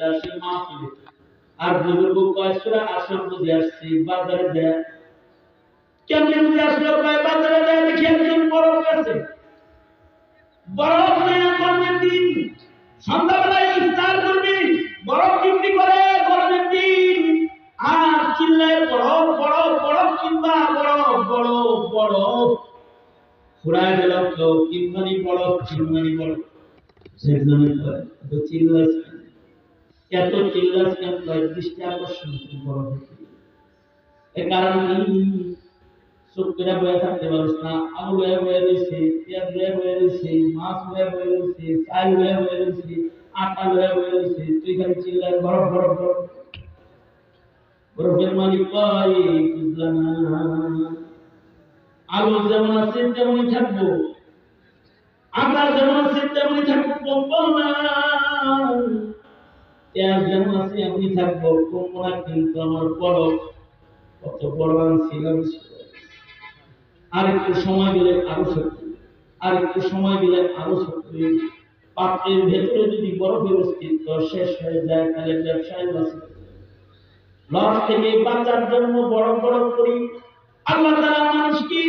আসে মাহফিলে আর বুজুর্গ কয় সূরা আসর বুঝে আসছে বাজারে যায় কেমনে বুঝে আসলো কয় বাজারে যায় দেখি একজন বরফ আছে বরফ নিয়ে গরমের দিন সন্ধ্যাবেলায় ইফতার করবি বরফ বিক্রি করে গরমের দিন আর চিল্লায় বরফ বরফ বরফ কিংবা বরফ বরফ বরফ ফুরায় গেল কেউ কিংবানি বরফ কিংবানি বরফ সেজন্য করে তো চিল্লাস এত চিল্লাস কেন কয় দৃষ্টি আকর্ষণ বরফ এ কারণে চোখেরা বয়ে থাকতে পারিস না আলু বয়ে রয়েছে পেঁয়াজ বয়ে রয়েছে মাছ বয়ে রয়েছে চাল বয়ে রয়েছে আটা বয়ে রয়েছে তুই খালি চিল্লায় বরফ বরফ বরফ বরফের মালিক কয় বুঝলাম না আলু যেমন আছে তেমনই থাকবো আটা যেমন আছে তেমনই থাকবো কমবো না পেঁয়াজ যেমন আছে এমনি থাকবো কমবো না কিন্তু আমার বরফ কত বড় ছিলাম আর একটু সময় দিলে আরো শক্তি আর একটু সময় দিলে আরো শক্তি পাত্রের ভেতরে যদি বরফের অস্তিত্ব শেষ হয়ে যায় তাহলে ব্যবসায় বাঁচে লস থেকে বাঁচার জন্য বড় বড় করি আল্লাহ তাআলা মানুষকে